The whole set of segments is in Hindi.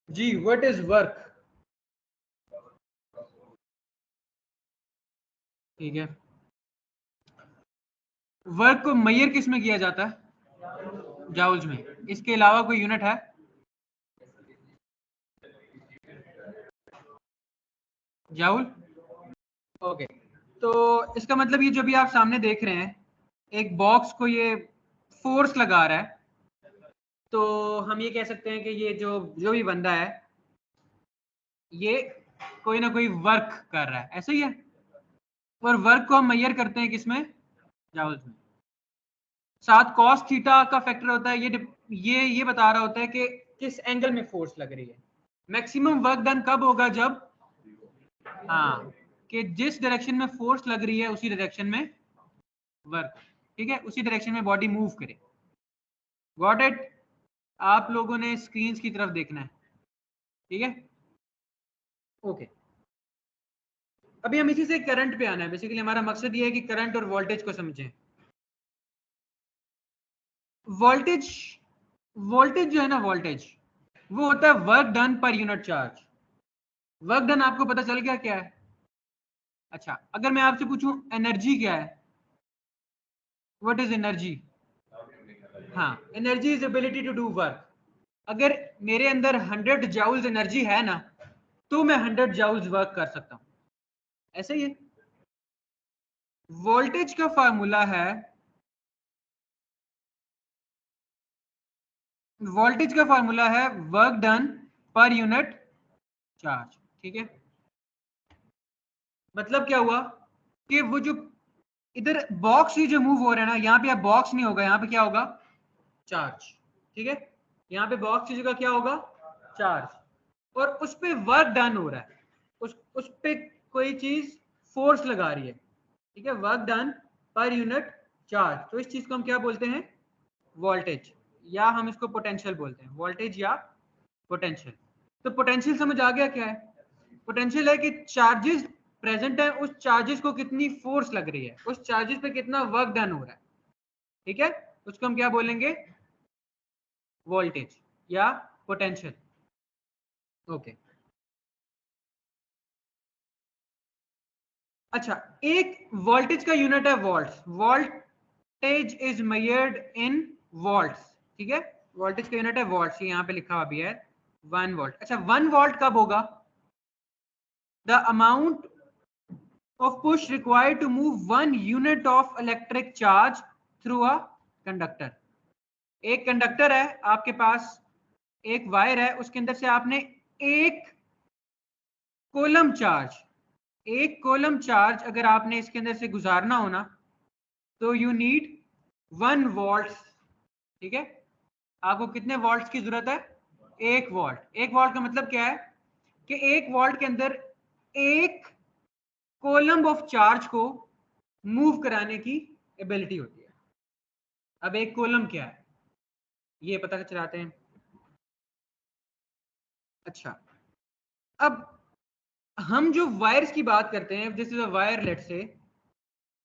Ji, what is work? ठीक है, वर्क को मेजर किस में किया जाता है? जाउल्स में। इसके अलावा कोई यूनिट है? जाउल। ओके, तो इसका मतलब ये जो भी आप सामने देख रहे हैं, एक बॉक्स को ये फोर्स लगा रहा है, तो हम ये कह सकते हैं कि ये जो जो भी बंदा है ये कोई ना कोई वर्क कर रहा है, ऐसा ही है। और वर्क को हम मेजर करते हैं किसमें? जाउल्स में। साथ कॉस थीटा का फैक्टर होता है, ये बता रहा होता है कि किस एंगल में फोर्स लग रही है। मैक्सिमम वर्क डन कब होगा? जब, हाँ, कि जिस डायरेक्शन में फोर्स लग रही है उसी डायरेक्शन में वर्क, ठीक है, उसी डायरेक्शन में बॉडी मूव करे। Got it? आप लोगों ने स्क्रीन की तरफ देखना है, ठीक है? ओके, अभी हम इसी से करंट पे आना है। बेसिकली हमारा मकसद ये है कि करंट और वोल्टेज को समझें। वोल्टेज, वोल्टेज जो है ना, वोल्टेज वो होता है work done per unit charge. Work done आपको पता चल गया क्या है? अच्छा, अगर मैं आपसे पूछूं एनर्जी क्या है? What is energy? हाँ, energy is ability to do work. अगर मेरे अंदर 100 जाउल्स एनर्जी है ना, तो मैं 100 जाउल्स वर्क कर सकता हूं, ऐसे ही है। वोल्टेज का फार्मूला है, वोल्टेज का फार्मूला है work done per unit charge, ठीक है? मतलब क्या हुआ कि वो जो इधर बॉक्स ही जो मूव हो रहा है ना, यहाँ पे अब बॉक्स नहीं होगा, यहाँ पे क्या होगा? चार्ज, ठीक है? यहाँ पे बॉक्स की जगह क्या होगा? चार्ज। और उस पे वर्क डन हो रहा है, उस पे कोई चीज फोर्स लगा रही है, ठीक है? Work done per unit charge, तो इस चीज को हम क्या बोलते हैं? वोल्टेज, या हम इसको पोटेंशियल बोलते हैं, वोल्टेज या पोटेंशियल। तो पोटेंशियल समझ आ गया क्या है? पोटेंशियल है कि चार्जेस प्रेजेंट है, उस चार्जेस को कितनी फोर्स लग रही है, उस चार्जेस पे कितना वर्क डन हो रहा है, ठीक है? उसको हम क्या बोलेंगे? वोल्टेज या पोटेंशियल। ओके, अच्छा, एक वोल्टेज का यूनिट है volts. Voltage is measured in volts, ठीक है? वोल्टेज का यूनिट है वोल्ट्स, यहाँ पे लिखा हुआ भी है 1 वोल्ट। अच्छा, 1 वोल्ट कब होगा? The amount of push required to move 1 unit of electric charge through a conductor। एक कंडक्टर है आपके पास, एक वायर है, उसके अंदर से आपने एक कोलम चार्ज, एक कोलम चार्ज अगर आपने इसके अंदर से गुजारना हो ना, तो यू नीड 1 वोल्ट, ठीक है? आपको कितने वोल्ट की जरूरत है? 1 वोल्ट। 1 वोल्ट का मतलब क्या है कि 1 वोल्ट के अंदर एक कोलम ऑफ चार्ज को मूव कराने की एबिलिटी होती है। अब एक कोलम क्या है ये पता चलाते हैं। अच्छा, अब हम जो वायर्स की बात करते हैं, this is a wire, let say,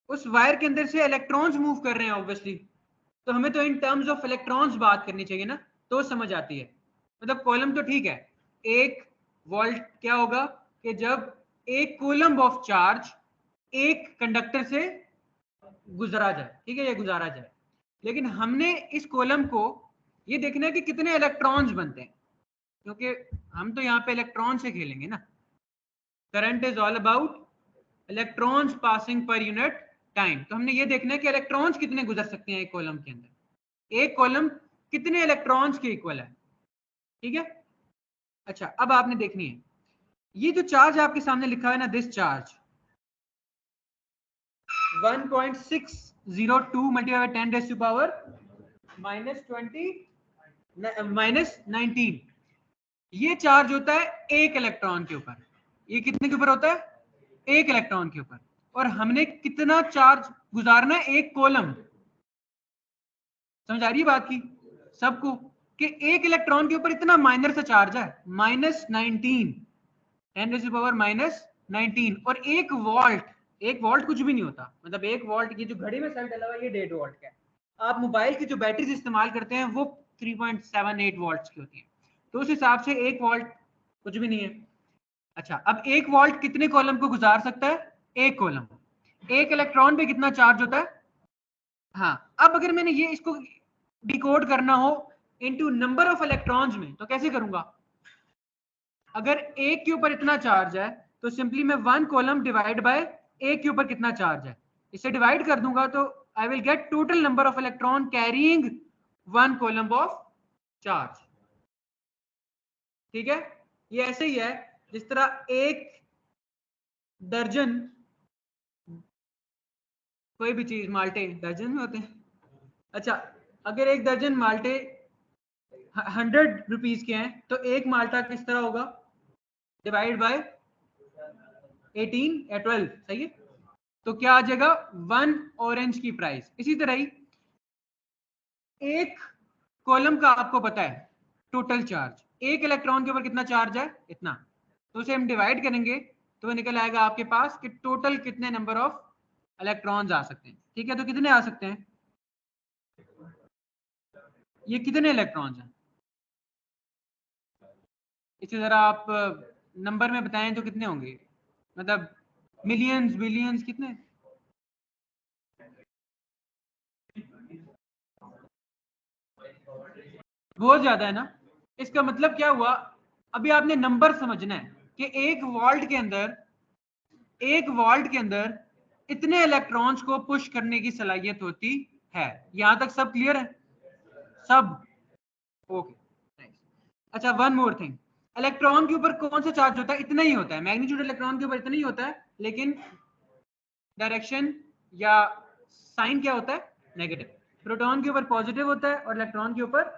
उस वायर के अंदर से इलेक्ट्रॉन्स मूव कर रहे हैं ऑब्वियसली, तो हमें तो इन टर्म्स ऑफ इलेक्ट्रॉन्स बात करनी चाहिए ना, तो समझ आती है। मतलब कॉलम तो ठीक है, एक वोल्ट क्या होगा कि जब एक कूलम ऑफ चार्ज एक कंडक्टर से गुजरा जाए, ठीक है, ये गुजारा जाए। लेकिन हमने इस कॉलम को ये देखना है कि कितने इलेक्ट्रॉन्स बनते हैं, क्योंकि हम तो यहाँ पे इलेक्ट्रॉन से खेलेंगे ना। Current is all about electrons passing per unit time, तो हमने ये देखना है कि इलेक्ट्रॉन्स कितने गुजर सकते हैं एक कॉलम के अंदर, एक कॉलम कितने इलेक्ट्रॉन्स के इक्वल है, ठीक है? अच्छा, अब आपने देखनी है ये जो चार्ज आपके सामने लिखा है ना, this charge 1.602 multiply by 10 raise to power -19, ये चार्ज होता है एक इलेक्ट्रॉन के ऊपर। ये कितने के ऊपर होता है? एक इलेक्ट्रॉन के ऊपर। और हमने कितना चार्ज गुजारना है? एक कॉलम। समझ आ रही है बात की सबको कि एक इलेक्ट्रॉन के ऊपर इतना माइनर सा चार्ज है, -19, 10 पावर -19। और एक वोल्ट, एक वोल्ट कुछ भी नहीं होता। मतलब एक वोल्ट की जो घड़ी में सेल डला हुआ है ये 1.5 वोल्ट का है। आप मोबाइल की जो बैटरीज इस्तेमाल करते हैं वो 3.78 वोल्ट्स की होती है। तो उस हिसाब से 1 वोल्ट कुछ भी नहीं है। अच्छा, अब 1 वोल्ट कितने कॉलम को गुजार सकता है? 1 कॉलम। 1 इलेक्ट्रॉन पे कितना चार्ज होता है? हाँ, अब अगर मैंने ये इसको डिकोड करना हो इनटू नंबर ऑफ इलेक्ट्रॉन्स में तो कैसे करूंगा? अगर 1 के ऊपर इतना चार्ज है तो सिंपली मैं 1 कॉलम डिवाइड बाय 1 के ऊपर कितना चार्ज है, इसे डिवाइड कर दूंगा तो I will get total number of electron carrying 1 column of charge. ठीक है, ये ऐसे ही है जिस तरह 1 दर्जन कोई भी चीज, माल्टे दर्जन में होते हैं। अच्छा, अगर 1 दर्जन माल्टे 100 रुपीज के हैं तो 1 माल्टा किस तरह होगा? डिवाइड बाय 18 या 12, सही है। तो क्या आ जाएगा? 1 ऑरेंज की प्राइस। इसी तरह ही 1 कॉलम का आपको पता है टोटल चार्ज, 1 इलेक्ट्रॉन के ऊपर कितना चार्ज है? इतना। तो उसे हम डिवाइड करेंगे तो वो निकल आएगा आपके पास कि टोटल कितने नंबर ऑफ इलेक्ट्रॉन्स आ सकते हैं। ठीक है, तो कितने आ सकते हैं? ये कितने इलेक्ट्रॉन्स हैं? इसे जरा आप नंबर में बताएं तो कितने होंगे, मतलब मिलियंस, बिलियंस, कितने? बहुत ज्यादा है ना। इसका मतलब क्या हुआ? अभी आपने नंबर समझना है कि 1 वोल्ट के अंदर इतने इलेक्ट्रॉन्स को पुश करने की सलाहियत होती है। यहां तक सब क्लियर है? सब ओके, नाइस। अच्छा, वन मोर थिंग, इलेक्ट्रॉन के ऊपर कौन सा चार्ज होता है? इतना ही होता है, मैग्नीट्यूड इलेक्ट्रॉन के ऊपर इतना ही होता है, लेकिन डायरेक्शन या साइन क्या होता है? नेगेटिव। प्रोटॉन के ऊपर पॉजिटिव होता है और इलेक्ट्रॉन के ऊपर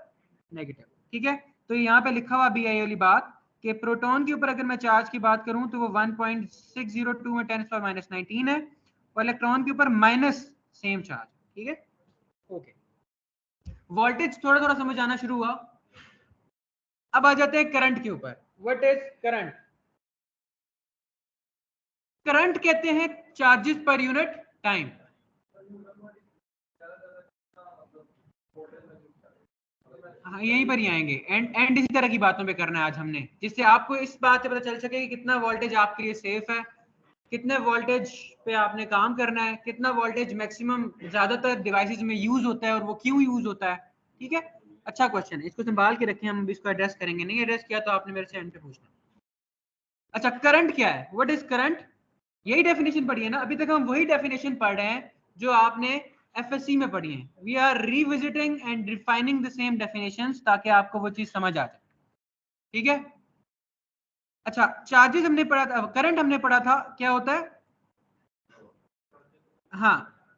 नेगेटिव। ठीक है, तो यहाँ पे लिखा हुआ भी है ये वाली बात कि प्रोटॉन के ऊपर अगर मैं चार्ज की बात करूं तो वो 1.602 में 10⁻⁹ है, और इलेक्ट्रॉन के ऊपर माइनस सेम चार्ज। ठीक है, ओके। वोल्टेज थोड़ा थोड़ा समझ आना शुरू हुआ। अब आ जाते हैं करंट के ऊपर। What is current? करंट कहते हैं चार्जेस पर यूनिट टाइम। हाँ, यहीं पर ही आएंगे, एंड इसी तरह की बातों पे करना है आज हमने, जिससे आपको इस बात से पता चल सके कि कितना वोल्टेज आपके लिए सेफ है, कितने वोल्टेज पे आपने काम करना है, कितना वोल्टेज मैक्सिमम ज्यादातर डिवाइसेस में यूज होता है और वो क्यों यूज होता है। ठीक है, अच्छा क्वेश्चन है, इसको संभाल के रखें, हम इसको एड्रेस करेंगे। नहीं एड्रेस किया तो आपने मेरे से एंड पे पूछना। अच्छा, करंट क्या है? What is current? यही डेफिनेशन पढ़ी है ना, अभी तक हम वही डेफिनेशन पढ़ रहे हैं जो आपने एफएससी में पढ़ी है। We are revisiting and refining the same definitions ताकि आपको वो चीज समझ आ जाए। ठीक है, अच्छा, चार्जेस हमने पढ़ा था, करंट हमने पढ़ा था, क्या होता है? हाँ,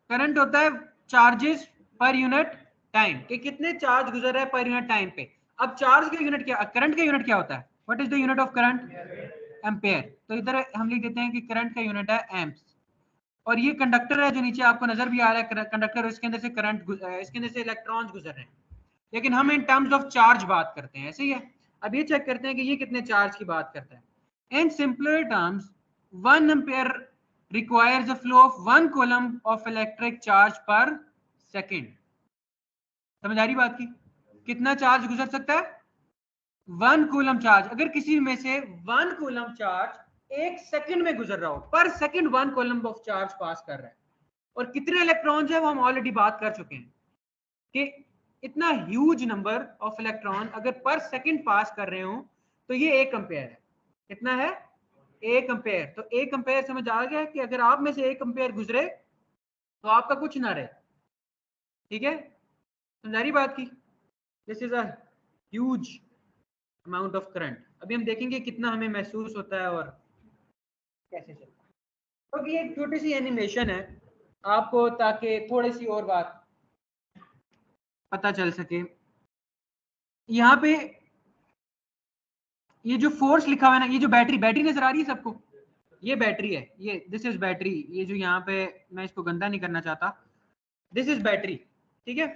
करंट होता है चार्जेस पर यूनिट टाइम, कि कितने चार्ज गुजर रहा है पर यूनिट टाइम पे। अब चार्ज का यूनिट क्या, करंट का यूनिट क्या होता है? What is the unit of current? Ampere. तो इधर हम लिख देते हैं कि करंट का यूनिट है एम्प्स। और ये कंडक्टर है जो नीचे आपको नजर भी आ रहा है, कंडक्टर, इसके अंदर से करंट, इसके अंदर से इलेक्ट्रॉन्स गुजर रहे हैं, लेकिन हम इन टर्म्स ऑफ चार्ज बात करते हैं, ऐसे ही है। अब ये चेक करते हैं कि ये कितने चार्ज की बात करता है। In simpler terms 1 ampere requires a flow of 1 coulomb of electric charge per second। समझ आ रही बात की? कितना चार्ज गुजर सकता है? 1 कूलम चार्ज। अगर किसी में से 1 कूलम चार्ज 1 सेकंड में गुजर रहा हो, पर सेकंड 1 कूलम ऑफ चार्ज पास कर रहा है, और कितने इलेक्ट्रॉन्स है वो हम ऑलरेडी बात कर चुके हैं कि इतना ह्यूज नंबर ऑफ इलेक्ट्रॉन अगर पर सेकंड पास कर रहे हो तो ये 1 एम्पेयर है। कितना है? 1 एम्पेयर। तो 1 एम्पेयर समझ आ गया कि अगर आप में से 1 एम्पेयर गुजरे तो आपका कुछ ना रहे। ठीक है, समझ आ रही बात की? This is a huge amount of current. अभी हम देखेंगे कितना हमें महसूस होता है और कैसे चलता है। तो ये एक छोटी सी एनिमेशन है आपको, ताकि थोड़ी सी और बात पता चल सके। यहाँ पे ये जो फोर्स लिखा हुआ है ना, ये जो बैटरी, बैटरी नजर आ रही है सबको? ये बैटरी है, ये दिस इज बैटरी। ये जो यहाँ पे, मैं इसको गंदा नहीं करना चाहता, दिस इज बैटरी। ठीक है,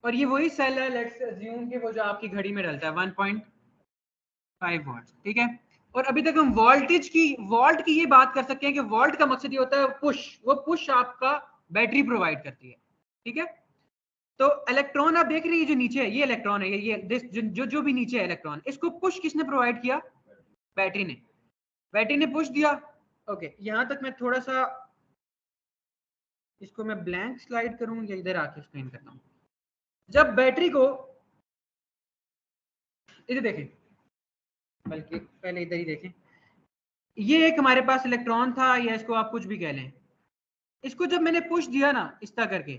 और ये वही सेल है, लेट्स अज्यूम कि वो जो आपकी घड़ी में डलता है 1.5 वोल्ट। ठीक है, और अभी तक हम वोल्ट की ये बात कर सकते हैं कि वोल्ट का मकसद ये होता है पुश, वो पुश आपका बैटरी प्रोवाइड करती है। ठीक है, तो इलेक्ट्रॉन आप देख रही है जो नीचे है, ये इलेक्ट्रॉन है, ये जो भी नीचे है इलेक्ट्रॉन, इसको पुश किसने प्रोवाइड किया? बैटरी ने। बैटरी ने पुश दिया। ओके, यहां तक मैं थोड़ा सा इसको मैं ब्लैंक स्लाइड करूं या इधर आके एक्सप्लेन करता हूं। जब बैटरी को इधर देखें, बल्कि पहले इधर ही देखें, ये एक हमारे पास इलेक्ट्रॉन था, या इसको आप कुछ भी कह लें। इसको जब मैंने पुश दिया ना इस तरह करके,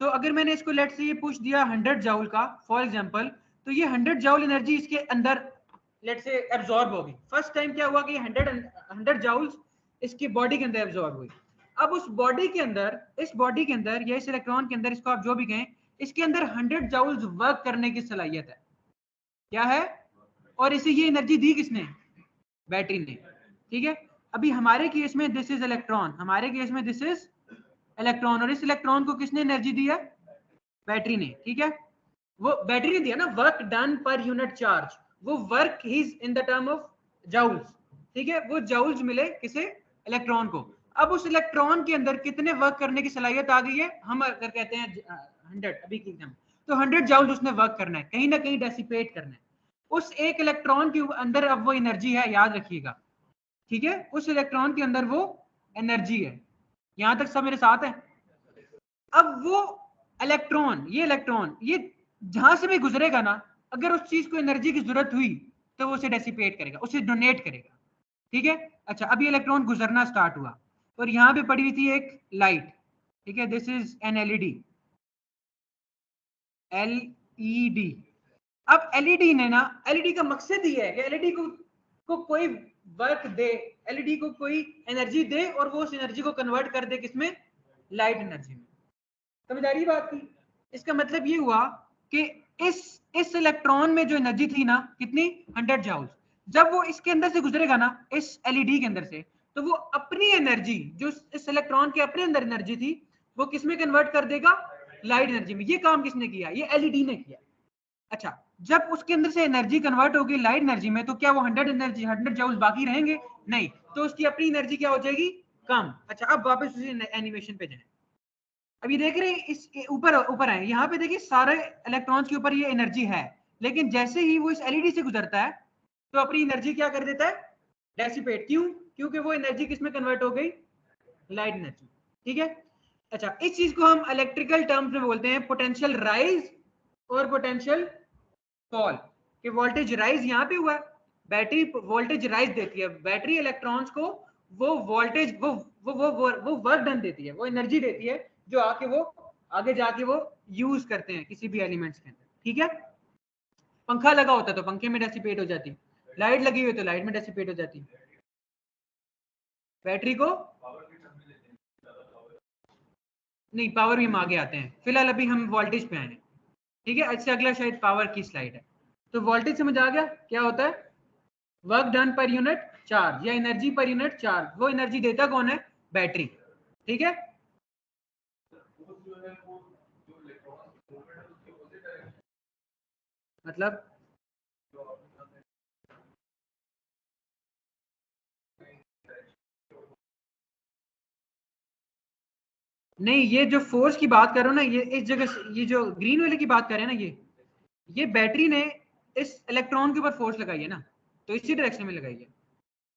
तो अगर मैंने इसको लेट से ये पुश दिया 100 जाउल का फॉर एग्जांपल, तो ये 100 जाउल एनर्जी इसके अंदर लेट से एब्जॉर्ब होगी। फर्स्ट टाइम क्या हुआ कि 100 जाउल्स इसकी बॉडी के अंदर एब्जॉर्ब हुई। अब उस बॉडी के अंदर, इस बॉडी के अंदर या इस इलेक्ट्रॉन के अंदर, इसको आप जो भी कहें, इसके अंदर 100 जाउल्स वर्क करने की सलाहियत है। क्या है? और इसे ये एनर्जी दी किसने? बैटरी ने। ठीक है, अभी हमारे केस में दिस इज इलेक्ट्रॉन, हमारे केस में दिस इज इलेक्ट्रॉन, और इस इलेक्ट्रॉन को किसने एनर्जी दी है? बैटरी ने। ठीक है, वो बैटरी ने दिया ना, work done per unit charge, वो work is in the term of joules. ठीक है, वो जाउल्स मिले किसे? इलेक्ट्रॉन को। अब उस इलेक्ट्रॉन के अंदर कितने वर्क करने की सलाहियत आ गई है? हम अगर कहते हैं 100 अभी की हम, तो 100 जाउल्स उसने वर्क करना है, कहीं ना कहीं डेसिपेट करना है। उस एक इलेक्ट्रॉन के अंदर अब वो एनर्जी है, याद रखिएगा। ठीक है, उस इलेक्ट्रॉन के अंदर वो एनर्जी है। यहां तक सब मेरे साथ है? अब वो इलेक्ट्रॉन, ये जहां से भी गुजरेगा ना, अगर उस चीज को एनर्जी की जरूरत हुई तो वो उसे डेसिपेट करेगा, उसे डोनेट करेगा। ठीक है, अच्छा, अब ये इलेक्ट्रॉन गुजरना स्टार्ट हुआ, और यहां पे पड़ी हुई थी एक लाइट। ठीक है, this is an LED. LED. अब एलईडी ने ना, एलईडी का मकसद ही है कि एलईडी को कोई वर्क दे, एलईडी को कोई एनर्जी दे, और वो उस एनर्जी को कन्वर्ट कर दे किसमें? लाइट एनर्जी में। समझ आ रही बात की? इसका मतलब ये हुआ कि इस इलेक्ट्रॉन में जो एनर्जी थी ना, कितनी? 100 जाउल्स। जब वो इसके अंदर से गुजरेगा ना, इस एलईडी के अंदर से, तो वो अपनी एनर्जी, जो इस इलेक्ट्रॉन के अपने अंदर एनर्जी थी, वो किसमें कन्वर्ट कर देगा? लाइट एनर्जी में। ये काम किसने किया? ये एलईडी ने किया। अच्छा, जब उसके अंदर से एनर्जी कन्वर्ट होगी लाइट एनर्जी में, तो क्या वो 100 जाउल्स बाकी रहेंगे? नहीं, तो उसकी अपनी एनर्जी क्या हो जाएगी? कम। अच्छा, अब वापस उसी एनिमेशन पे जाएं। अब ये देख रहे हैं, इस ऊपर ऊपर आए, यहाँ पे देखिए सारे इलेक्ट्रॉन्स के ऊपर ये एनर्जी है, लेकिन जैसे ही वो इस एलईडी से गुजरता है, तो अपनी एनर्जी क्या कर देता है? डेसिपेट। क्यों? क्योंकि वो एनर्जी किसमें कन्वर्ट हो गई? Light energy. ठीक है, अच्छा, इस चीज को हम इलेक्ट्रिकल टर्म्स में बोलते हैं पोटेंशियल राइज और पोटेंशियल फॉल। कि वोल्टेज राइज यहाँ पे हुआ है, बैटरी वोल्टेज राइज देती है, बैटरी इलेक्ट्रॉन्स को वो वोल्टेज, वो वर्क डन देती है, वो एनर्जी देती है, जो आके वो आगे जाके वो यूज करते हैं किसी भी एलिमेंट्स के अंदर। ठीक है, पंखा लगा होता तो पंखे में डेसिपेट हो जाती, लाइट लगी हुई तो लाइट में डेसिपेट हो जाती। बैटरी को नहीं, पावर भी हम आगे आते हैं, फिलहाल अभी हम वोल्टेज पे आए हैं। ठीक है, इससे अगला शायद पावर की स्लाइड है। तो वोल्टेज समझ आ गया क्या होता है? Work done per unit charge या एनर्जी पर यूनिट चार्ज। वो एनर्जी देता कौन है? बैटरी। ठीक है, मतलब नहीं, ये जो फोर्स की बात कर रहा हूं ना, ये इस जगह, ये जो ग्रीन वाले की बात कर रहे हैं ना, ये बैटरी ने इस इलेक्ट्रॉन के ऊपर फोर्स लगाई है ना, तो इसी डायरेक्शन में लगाई है।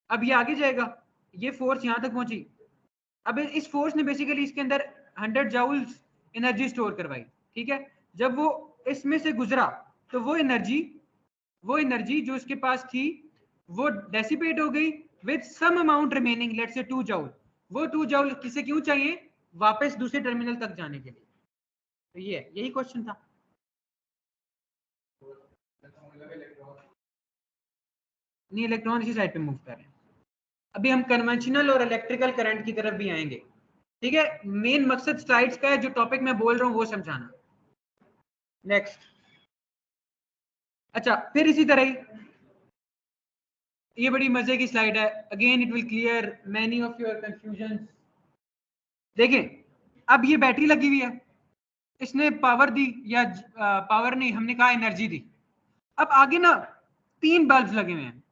अब ये आगे जाएगा, ये फोर्स यहां तक पहुंची। अब इस फोर्स ने बेसिकली इसके अंदर 100 जाउल्स एनर्जी स्टोर करवाई। ठीक है, जब वो इसमें से गुजरा, तो वो एनर्जी जो इसके पास थी, वो डेसिपेट हो गई with some amount remaining, let's say 2 joule. वो 2 जाउल किसे क्यों चाहिए? वापस दूसरे टर्मिनल तक जाने के लिए। तो ये यही क्वेश्चन था। नहीं, इलेक्ट्रॉन इसी साइड पे मूव कर रहे हैं। अभी हम कन्वेंशनल और इलेक्ट्रिकल करंट की तरफ भी आएंगे। ठीक है, मेन मकसद स्लाइड्स का है, जो टॉपिक मैं बोल रहा हूं वो समझाना। नेक्स्ट, अच्छा, फिर इसी तरह ही ये बड़ी मजे की स्लाइड है, again it will clear many of your confusion. देखिए, अब ये बैटरी लगी हुई है, इसने पावर दी, या पावर नहीं, हमने कहा एनर्जी दी। अब आगे ना 3 बल्ब लगे हुए हैं,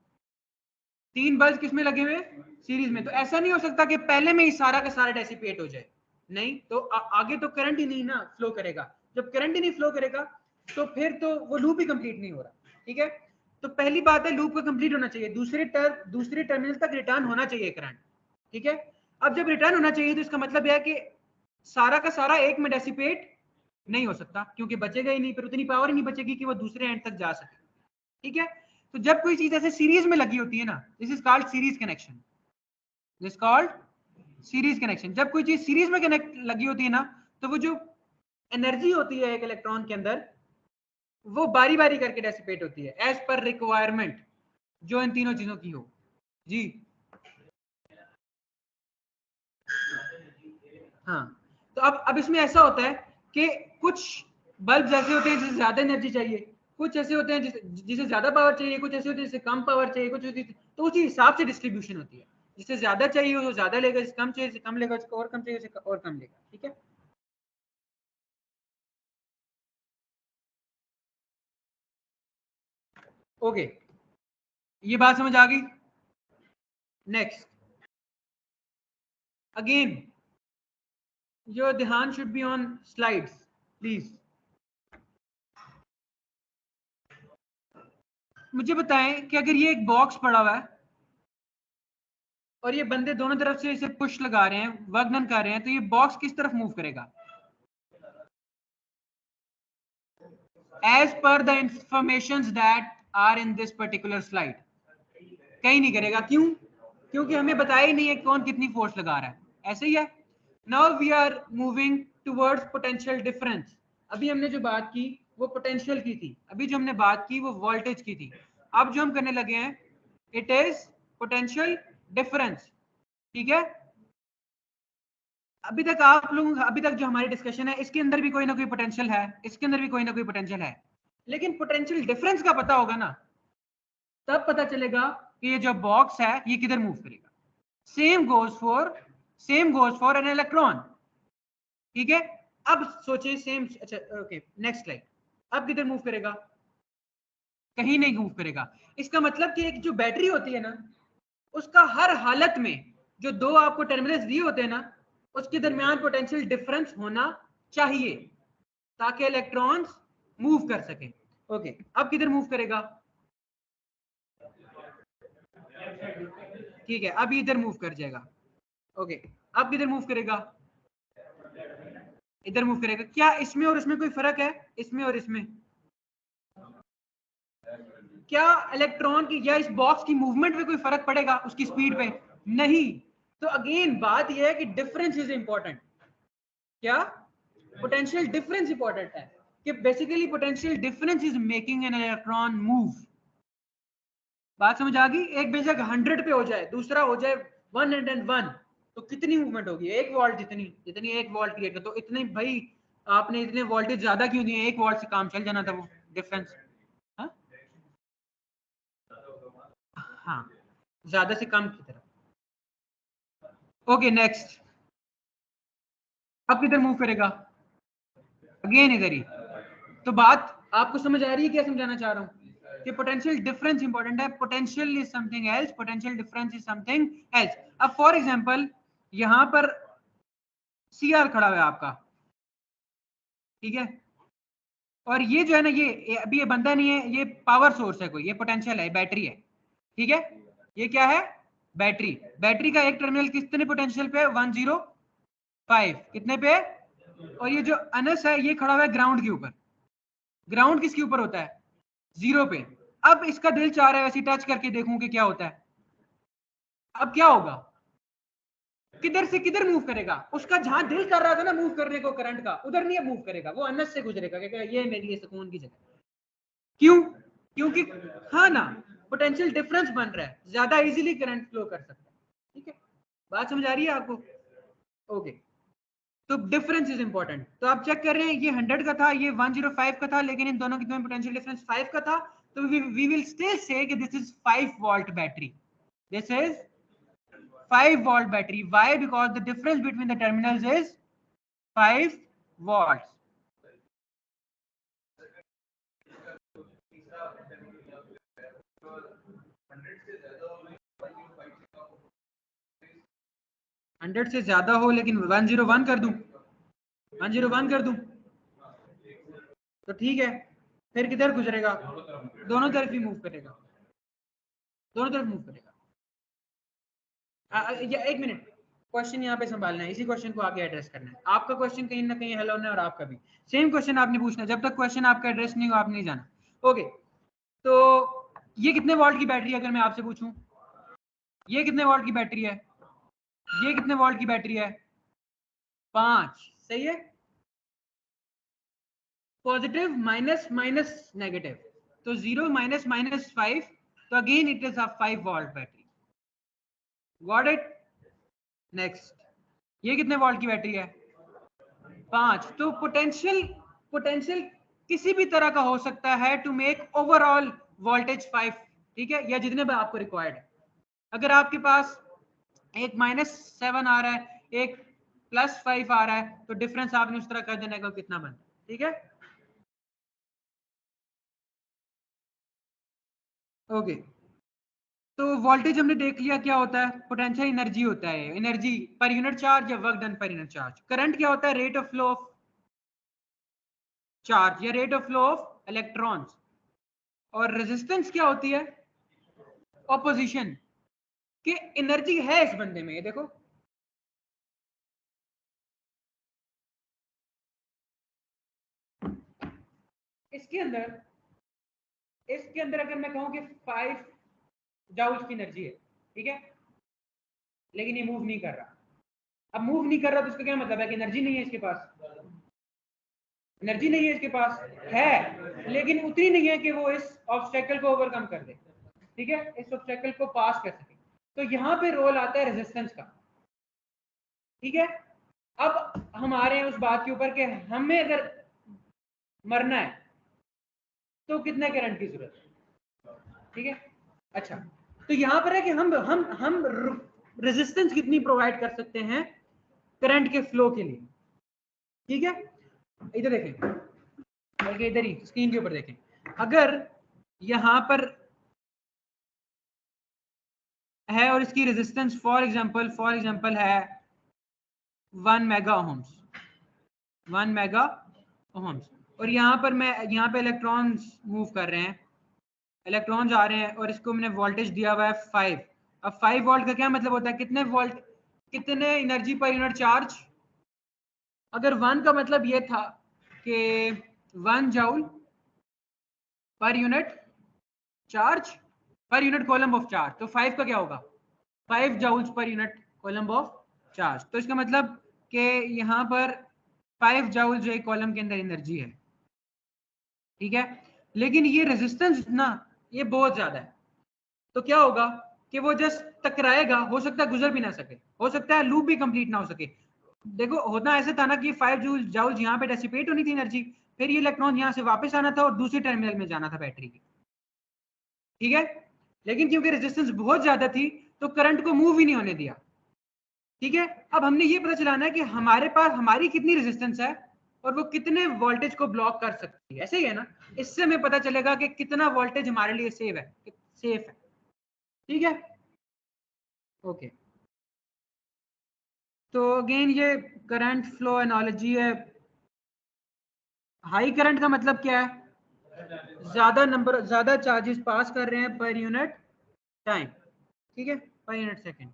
3 बल्ब किसमें लगे हुए हैं? सीरीज में। तो ऐसा नहीं हो सकता कि पहले में ही सारा का सारा डेसिपेट हो जाए, नहीं तो आगे तो करंट ही नहीं ना फ्लो करेगा। जब करंट ही नहीं फ्लो करेगा तो फिर तो वो लूप ही कंप्लीट नहीं हो रहा, ठीक है। तो पहली बात है लूप का कंप्लीट होना चाहिए, दूसरे टर्मिनल तक रिटर्न होना चाहिए करंट, ठीक है। अब जब रिटर्न होना चाहिए तो इसका मतलब यह है कि सारा का सारा एक में डेसिपेट नहीं हो सकता, क्योंकि बचेगा ही नहीं, फिर उतनी पावर ही नहीं बचेगी कि वो दूसरे एंड तक जा सके, ठीक है। तो जब कोई चीज ऐसे सीरीज में लगी होती है ना, this is called series connection, this called series connection. जब कोई चीज सीरीज में कनेक्ट लगी होती है ना, तो वो जो एनर्जी होती है एक इलेक्ट्रॉन के अंदर, वो बारी बारी करके डेसिपेट होती है एज पर रिक्वायरमेंट जो इन तीनों चीजों की हो। जी हाँ, तो अब इसमें ऐसा होता है कि कुछ बल्ब ऐसे होते हैं जिसे ज्यादा एनर्जी चाहिए, कुछ ऐसे होते हैं जिसे ज्यादा पावर चाहिए, कुछ ऐसे होते हैं जिसे कम पावर चाहिए, तो उसी हिसाब से डिस्ट्रीब्यूशन होती है। जिसे ज्यादा चाहिए वो ज्यादा लेगा, जिसे कम चाहिए कम लेगा, जिसको और कम चाहिए उसे और कम लेगा, ठीक है। ओके, ये बात समझ आ गई। नेक्स्ट, अगेन योर ध्यान should be on slides please. मुझे बताएं कि अगर ये एक बॉक्स पड़ा हुआ है और ये बंदे दोनों तरफ से इसे पुश लगा रहे हैं, वर्क डन कर रहे हैं, तो ये बॉक्स किस तरफ मूव करेगा? As per the information that are in this particular slide, कहीं नहीं करेगा। क्यों? क्योंकि हमें बताया ही नहीं है कौन कितनी फोर्स लगा रहा है, ऐसे ही है। Now we are moving towards potential difference. अभी हमने जो बात की वो पोटेंशियल की थी, अभी जो हमने बात की वो वोल्टेज की थी। अब जो हम करने लगे हैं इट इज पोटेंशियल डिफरेंस, ठीक है। अभी तक आप लोग, अभी तक जो हमारी डिस्कशन है इसके अंदर भी कोई ना कोई पोटेंशियल है, इसके अंदर भी कोई ना कोई पोटेंशियल है, लेकिन पोटेंशियल डिफरेंस का पता होगा ना, तब पता चलेगा कि ये जो बॉक्स है ये किधर मूव करेगा। Same goes for an electron, ठीक है। अब सोचिए सेम, अच्छा ओके नेक्स्ट स्लाइड। अब किधर मूव करेगा? कहीं नहीं मूव करेगा। इसका मतलब कि एक जो बैटरी होती है ना, उसका हर हालत में जो दो आपको टर्मिनल्स दिए होते हैं ना, उसके दरमियान पोटेंशियल डिफरेंस होना चाहिए ताकि इलेक्ट्रॉन्स मूव कर सके। ओके, अब किधर मूव करेगा? ठीक है, अब इधर मूव कर जाएगा। ओके, अब किधर मूव करेगा? इधर मूव करेगा। क्या इसमें और इसमें कोई फर्क है? इसमें और इसमें क्या इलेक्ट्रॉन की या इस बॉक्स की मूवमेंट में कोई फर्क पड़ेगा उसकी स्पीड पे? नहीं। तो अगेन बात यह है कि डिफरेंस इज इंपॉर्टेंट। क्या? पोटेंशियल डिफरेंस इंपॉर्टेंट है कि basically potential difference is making an electron move. बात समझ आ गई? एक बेशक 100 पे हो जाए, दूसरा हो जाए 101, तो कितनी मूवमेंट होगी? 1 वोल्ट जितनी जितनी 1 वोल्ट क्रिएट कर, तो इतने भाई आपने इतने वोल्टेज ज्यादा क्यों दिए? 1 वोल्ट से काम चल जाना था वो डिफरेंस। हाँ हाँ, ज्यादा से कम की तरफ। ओके नेक्स्ट, अब किधर मूव करेगा? अगेन इधर ही। तो बात आपको समझ आ रही है क्या समझाना चाह रहा हूं कि पोटेंशियल डिफरेंस इंपॉर्टेंट है। Potential is something else, potential difference is something else. अब फॉर एग्जांपल यहां पर सीआर खड़ा हुआ है आपका, ठीक है, और ये जो है ना, ये अभी ये बंदा नहीं है, ये पावर सोर्स है कोई, ये पोटेंशियल है, बैटरी है, ठीक है। ये क्या है? बैटरी। बैटरी का एक टर्मिनल कितने पोटेंशियल पे है? 105। कितने पे? और ये जो अनस है ये खड़ा हुआ है ग्राउंड के ऊपर। ग्राउंड किसके ऊपर होता है? 0 पे। अब इसका दिल चाह रहा है वैसे टच करके देखूं कि क्या होता है। अब क्या होगा? किधर से किधर मूव करेगा? उसका जहां दिल कर रहा था ना मूव करने को करंट का, उधर नहीं मूव करेगा, वो अनस से गुजरेगा कि ये मेरे लिए सुकून की जगह। क्यों? क्योंकि हाँ ना, पोटेंशियल डिफरेंस बन रहा है, ज्यादा इजीली करंट फ्लो कर सकता है, ठीक है। बात समझ आ रही है आपको? ओके, तो डिफरेंस इज इंपॉर्टेंट। तो आप चेक कर रहे हैं ये 100 का था, ये 105 का था, लेकिन इन दोनों के पोटेंशियल डिफरेंस 5 का था। तो वी विल स्टिल से कि this is 5 volt battery, this is 5 volt battery. Why? Because the difference between the terminals is 5 volts. Hundred से ज्यादा हो लेकिन 101 कर दूं, 101 कर दूं। तो ठीक है, फिर किधर गुजरेगा? दोनों तरफ ही मूव करेगा, दोनों तरफ मूव करेगा। एक मिनट, क्वेश्चन यहाँ पे संभालना है, इसी क्वेश्चन को आगे एड्रेस करना है। आपका क्वेश्चन कहीं ना कहीं हल होना है और आपका भी सेम क्वेश्चन आपने पूछना है। जब तक क्वेश्चन आपका एड्रेस नहीं हो आप नहीं जाना। ओके, तो ये कितने वोल्ट की बैटरी है? अगर मैं आपसे पूछूं ये कितने वोल्ट की बैटरी है, ये कितने वोल्ट की बैटरी है? 5। सही है। पॉजिटिव माइनस माइनस नेगेटिव, तो 0 माइनस माइनस 5, तो again it is a 5 volt battery. Got it? Next, ये कितने वोल्ट की बैटरी है? 5। तो पोटेंशियल पोटेंशियल किसी भी तरह का हो सकता है टू मेक ओवरऑल वोल्टेज 5, ठीक है, या जितने भी आपको रिक्वायर्ड है। अगर आपके पास एक -7 आ रहा है, एक +5 आ रहा है, तो डिफरेंस आपने उस तरह कर देने का कितना बनता है, ठीक है। ओके, तो वोल्टेज हमने देख लिया क्या होता है, पोटेंशियल एनर्जी होता है, एनर्जी पर यूनिट चार्ज या work done per unit charge. Current क्या होता है? Rate of flow of charge या rate of flow of electrons. और रेजिस्टेंस क्या होती है? ऑपोजिशन। कि एनर्जी है इस बंदे में, ये देखो, इसके अंदर अगर मैं कहूं कि 5 जाउल्स की एनर्जी है, ठीक है, लेकिन ये मूव नहीं कर रहा। अब मूव नहीं कर रहा तो इसका क्या मतलब है? कि एनर्जी नहीं है इसके पास, एनर्जी नहीं है इसके पास, है लेकिन उतनी नहीं है कि वो इस ऑब्स्टेकल को ओवरकम कर दे, ठीक है, इस ऑब्स्टेकल को पास कर सके। तो यहां पे रोल आता है रेजिस्टेंस का, ठीक है। अब हम आ रहे हैं उस बात के ऊपर कि हमें अगर मरना है तो कितने करंट की जरूरत है, ठीक है। अच्छा, तो यहां पर है कि हम रेजिस्टेंस कितनी प्रोवाइड कर सकते हैं करंट के फ्लो के लिए, ठीक है। इधर देखें, बल्कि इधर ही स्क्रीन के ऊपर देखें, अगर यहां पर है और इसकी रेजिस्टेंस फॉर एग्जांपल है 1 मेगा ओम्स, 1 मेगा ओम्स, और यहाँ पर यहाँ पे इलेक्ट्रॉन्स मूव कर रहे हैं, इलेक्ट्रॉन्स आ रहे हैं, और इसको मैंने वोल्टेज दिया हुआ है 5। अब 5 वोल्ट का क्या मतलब होता है? कितने वोल्ट, कितने एनर्जी पर यूनिट चार्ज? अगर 1 का मतलब ये था कि 1 जूल पर unit charge, per unit column of charge, तो 5 का क्या होगा? 5 joules per unit column of charge. तो इसका मतलब कि यहाँ पर 5 जूल जो एक कॉलम के अंदर एनर्जी है, ठीक है। लेकिन ये रेजिस्टेंस ना, ये बहुत ज्यादा है, तो क्या होगा कि वो जस्ट टकराएगा, हो सकता है गुजर भी ना सके, हो सकता है लूप भी कंप्लीट ना हो सके। देखो होना ऐसे था ना कि 5 जूल यहाँ पे डेसिपेट होनी थी एनर्जी, फिर ये इलेक्ट्रॉन यहाँ से वापस आना था और दूसरे टर्मिनल में जाना था बैटरी के, ठीक है। लेकिन क्योंकि रेजिस्टेंस बहुत ज्यादा थी तो करंट को मूव ही नहीं होने दिया, ठीक है। अब हमने ये पता चलाना है कि हमारे पास हमारी कितनी रेजिस्टेंस है और वो कितने वोल्टेज को ब्लॉक कर सकती है, ऐसे ही है ना। इससे हमें पता चलेगा कि कितना वोल्टेज हमारे लिए सेफ है, ठीक है। ओके, तो अगेन ये करंट फ्लो एनालॉजी है। हाई करंट का मतलब क्या है? ज्यादा चार्जेस पास कर रहे हैं पर यूनिट टाइम, ठीक है, पर यूनिट सेकेंड।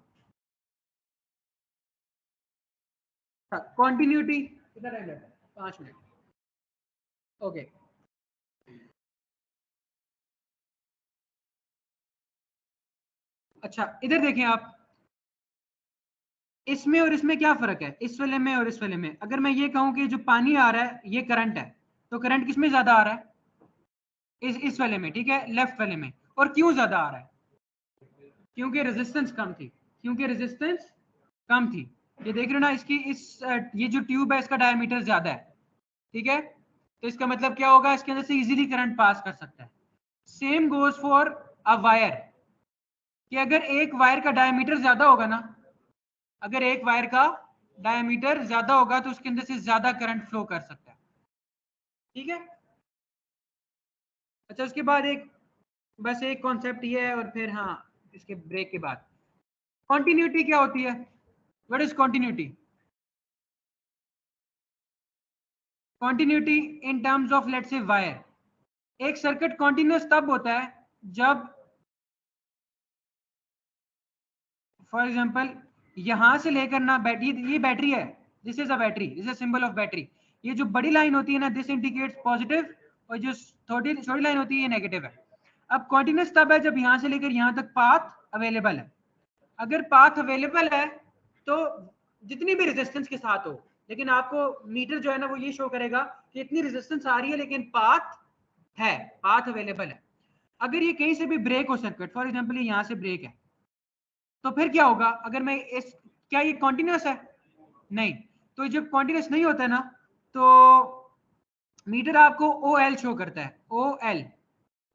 कॉन्टिन्यूटी कितना टाइम लगता है? 5 मिनट। ओके, अच्छा इधर देखें आप, इसमें और इसमें क्या फर्क है, इस वाले में और इस वाले में? अगर मैं ये कहूं कि जो पानी आ रहा है ये करंट है, तो करंट किसमें ज्यादा आ रहा है? इस वाले में, ठीक है, लेफ्ट वाले में। और क्यों ज्यादा आ रहा है? क्योंकि रेजिस्टेंस कम थी, क्योंकि रेजिस्टेंस कम थी। ये देख रहे हो ना, इसकी ये जो ट्यूब है इसका डायमीटर ज्यादा है, ठीक है, तो इसका मतलब क्या होगा? इसके अंदर से इजीली करंट पास कर सकता है। Same goes for a wire, कि अगर एक वायर का डायमीटर ज्यादा होगा ना, अगर एक वायर का डायमीटर ज्यादा होगा तो उसके अंदर से ज्यादा करंट फ्लो कर सकता है, ठीक है। अच्छा, उसके बाद एक, बस एक कॉन्सेप्ट ये है, और फिर हाँ इसके ब्रेक के बाद कॉन्टिन्यूटी क्या होती है? What is continuity? Continuity in terms of let's say wire, एक सर्किट कॉन्टिन्यूस तब होता है जब फॉर एग्जांपल यहां से लेकर ना ये बैटरी है, this is a battery, this is symbol of battery. ये जो बड़ी लाइन होती है ना, दिस इंडिकेट्स पॉजिटिव, और जो छोटी छोटी लाइन होती है ये नेगेटिव है। अब कॉन्टिन्यूस तब है जब यहां से लेकर यहां तक पाथ अवेलेबल है। अगर पाथ अवेलेबल है तो जितनी भी रेजिस्टेंस के साथ हो, लेकिन आपको मीटर जो है ना वो ये शो करेगा कि इतनी रेजिस्टेंस आ रही है लेकिन पाथ है, पाथ अवेलेबल है। अगर ये कहीं से भी ब्रेक हो सर्किट, फॉर एग्जांपल ये यहां से ब्रेक है, तो फिर क्या होगा? अगर मैं इस, क्या ये कॉन्टिन्यूस है? नहीं। तो जब कॉन्टिन्यूस नहीं होता है ना, तो मीटर आपको ओ एल शो करता है। ओ एल,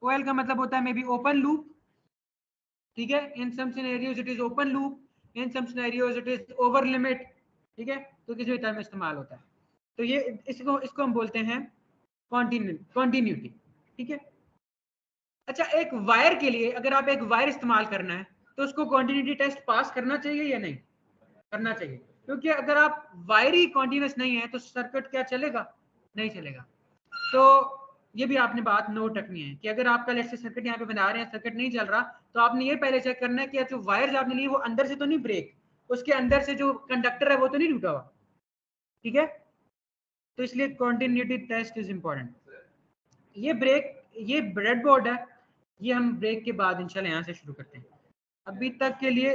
ओ एल का मतलब होता है मे बी ओपन लूप, ठीक है। In some scenarios it is open loop, in some scenarios it is over limit, ठीक है। तो किसी भी तरह में इस्तेमाल होता है। तो ये इसको हम बोलते हैं कॉन्टिन्यूटी, ठीक है। अच्छा, एक वायर के लिए अगर आप एक वायर इस्तेमाल करना है तो उसको कॉन्टिन्यूटी टेस्ट पास करना चाहिए या नहीं? करना चाहिए, क्योंकि अगर आप वायर ही कॉन्टिन्यूस नहीं है तो सर्किट क्या चलेगा? नहीं चलेगा। तो ये भी आपने बात नोट रखनी है कि अगर आपका लेट्स से सर्किट यहाँ पे बना रहे हैं, सर्किट नहीं चल रहा, तो आपने ये पहले चेक करना है कि जो वायर्स आपने लिए वो अंदर से तो नहीं ब्रेक, उसके अंदर से जो कंडक्टर है वो तो नहीं टूटा हुआ, ठीक है। तो इसलिए कॉन्टिन्यूटी टेस्ट इज इंपॉर्टेंट। ये ब्रेक, ये ब्रेड बोर्ड है, ये हम ब्रेक के बाद इंशाल्लाह यहाँ से शुरू करते हैं। अभी तक के लिए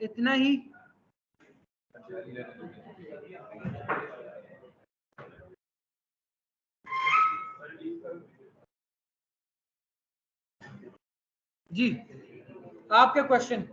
इतना ही। जी, आपके क्वेश्चन।